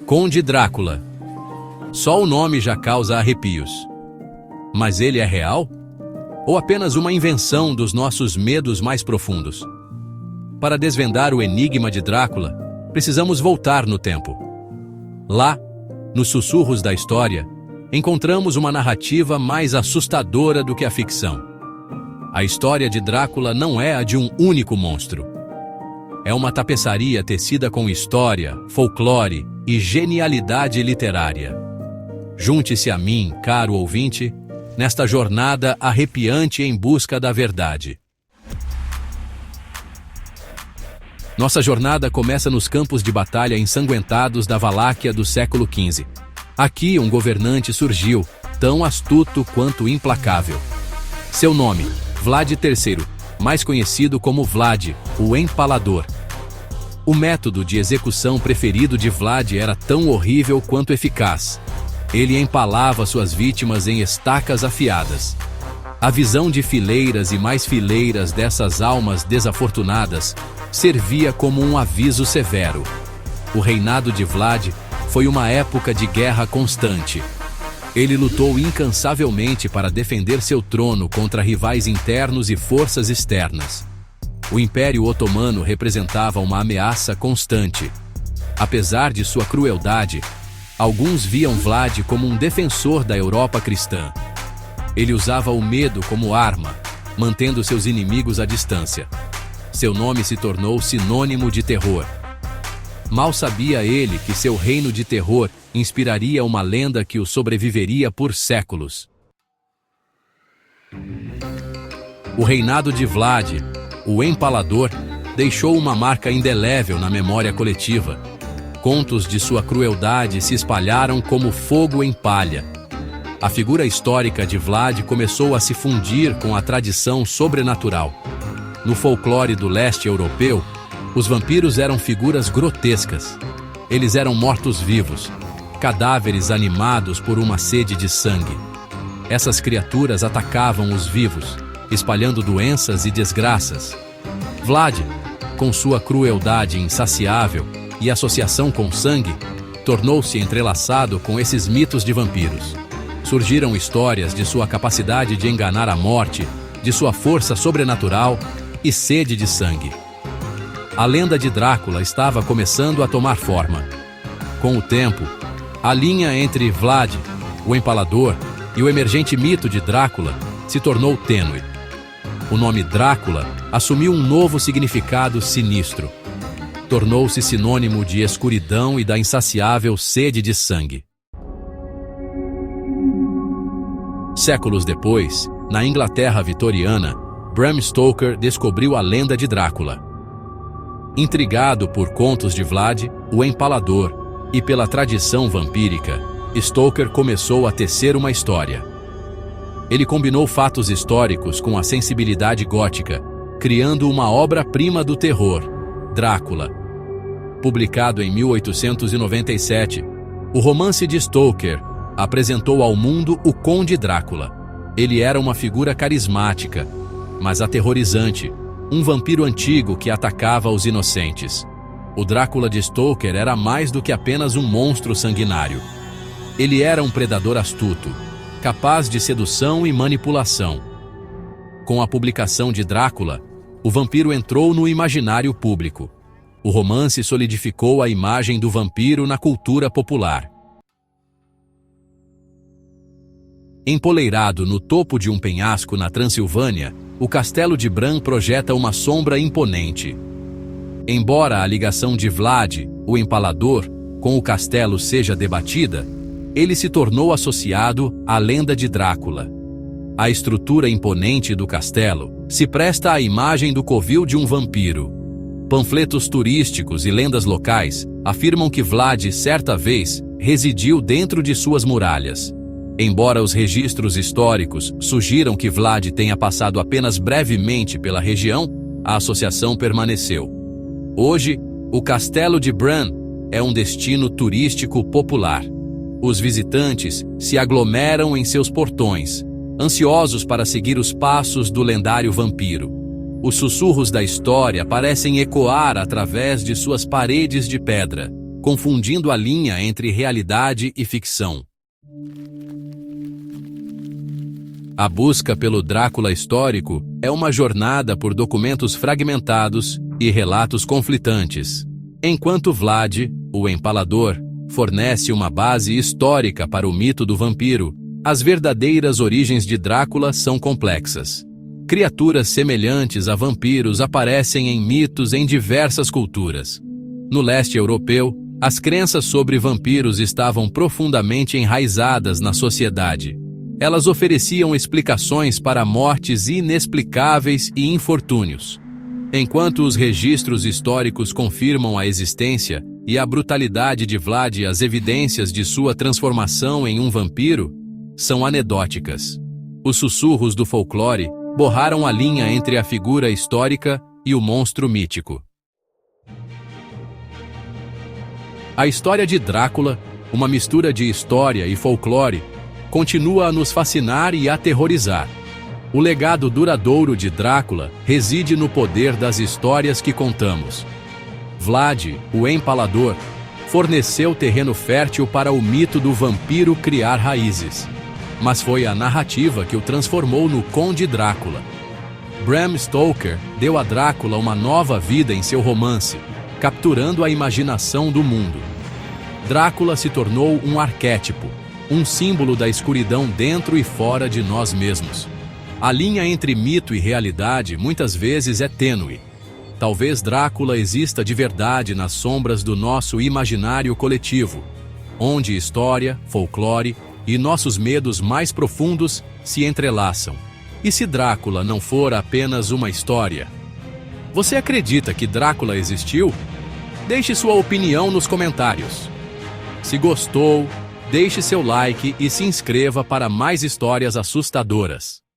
Conde Drácula. Só o nome já causa arrepios. Mas ele é real? Ou apenas uma invenção dos nossos medos mais profundos? Para desvendar o enigma de Drácula, precisamos voltar no tempo. Lá, nos sussurros da história, encontramos uma narrativa mais assustadora do que a ficção. A história de Drácula não é a de um único monstro. É uma tapeçaria tecida com história, folclore e genialidade literária. Junte-se a mim, caro ouvinte, nesta jornada arrepiante em busca da verdade. Nossa jornada começa nos campos de batalha ensanguentados da Valáquia do século XV. Aqui um governante surgiu, tão astuto quanto implacável. Seu nome, Vlad III, mais conhecido como Vlad, o Empalador. O método de execução preferido de Vlad era tão horrível quanto eficaz. Ele empalava suas vítimas em estacas afiadas. A visão de fileiras e mais fileiras dessas almas desafortunadas servia como um aviso severo. O reinado de Vlad foi uma época de guerra constante. Ele lutou incansavelmente para defender seu trono contra rivais internos e forças externas. O Império Otomano representava uma ameaça constante. Apesar de sua crueldade, alguns viam Vlad como um defensor da Europa cristã. Ele usava o medo como arma, mantendo seus inimigos à distância. Seu nome se tornou sinônimo de terror. Mal sabia ele que seu reino de terror inspiraria uma lenda que o sobreviveria por séculos. O reinado de Vlad, o Empalador, deixou uma marca indelével na memória coletiva. Contos de sua crueldade se espalharam como fogo em palha. A figura histórica de Vlad começou a se fundir com a tradição sobrenatural. No folclore do leste europeu, os vampiros eram figuras grotescas. Eles eram mortos-vivos, cadáveres animados por uma sede de sangue. Essas criaturas atacavam os vivos, espalhando doenças e desgraças. Vlad, com sua crueldade insaciável e associação com sangue, tornou-se entrelaçado com esses mitos de vampiros. Surgiram histórias de sua capacidade de enganar a morte, de sua força sobrenatural e sede de sangue. A lenda de Drácula estava começando a tomar forma. Com o tempo, a linha entre Vlad, o Empalador, e o emergente mito de Drácula se tornou tênue. O nome Drácula assumiu um novo significado sinistro. Tornou-se sinônimo de escuridão e da insaciável sede de sangue. Séculos depois, na Inglaterra vitoriana, Bram Stoker descobriu a lenda de Drácula. Intrigado por contos de Vlad, o Empalador, e pela tradição vampírica, Stoker começou a tecer uma história. Ele combinou fatos históricos com a sensibilidade gótica, criando uma obra-prima do terror, Drácula. Publicado em 1897, o romance de Stoker apresentou ao mundo o Conde Drácula. Ele era uma figura carismática, mas aterrorizante, um vampiro antigo que atacava os inocentes. O Drácula de Stoker era mais do que apenas um monstro sanguinário. Ele era um predador astuto, capaz de sedução e manipulação. Com a publicação de Drácula, o vampiro entrou no imaginário público. O romance solidificou a imagem do vampiro na cultura popular. Empoleirado no topo de um penhasco na Transilvânia, o castelo de Bran projeta uma sombra imponente. Embora a ligação de Vlad, o Empalador, com o castelo seja debatida, ele se tornou associado à lenda de Drácula. A estrutura imponente do castelo se presta à imagem do covil de um vampiro. Panfletos turísticos e lendas locais afirmam que Vlad, certa vez, residiu dentro de suas muralhas. Embora os registros históricos sugiram que Vlad tenha passado apenas brevemente pela região, a associação permaneceu. Hoje, o castelo de Bran é um destino turístico popular. Os visitantes se aglomeram em seus portões, ansiosos para seguir os passos do lendário vampiro. Os sussurros da história parecem ecoar através de suas paredes de pedra. confundindo a linha entre realidade e ficção. A busca pelo Drácula histórico é uma jornada por documentos fragmentados e relatos conflitantes, enquanto Vlad, o Empalador, fornece uma base histórica para o mito do vampiro. As verdadeiras origens de Drácula são complexas. Criaturas semelhantes a vampiros aparecem em mitos em diversas culturas. No leste europeu, as crenças sobre vampiros estavam profundamente enraizadas na sociedade. Elas ofereciam explicações para mortes inexplicáveis e infortúnios. Enquanto os registros históricos confirmam a existência e a brutalidade de Vlad, as evidências de sua transformação em um vampiro são anedóticas. Os sussurros do folclore borraram a linha entre a figura histórica e o monstro mítico. A história de Drácula, uma mistura de história e folclore, continua a nos fascinar e aterrorizar. O legado duradouro de Drácula reside no poder das histórias que contamos. Vlad, o Empalador, forneceu terreno fértil para o mito do vampiro criar raízes. Mas foi a narrativa que o transformou no Conde Drácula. Bram Stoker deu a Drácula uma nova vida em seu romance, capturando a imaginação do mundo. Drácula se tornou um arquétipo, um símbolo da escuridão dentro e fora de nós mesmos. A linha entre mito e realidade muitas vezes é tênue. Talvez Drácula exista de verdade nas sombras do nosso imaginário coletivo, onde história, folclore e nossos medos mais profundos se entrelaçam. E se Drácula não for apenas uma história? Você acredita que Drácula existiu? Deixe sua opinião nos comentários. Se gostou, deixe seu like e se inscreva para mais histórias assustadoras.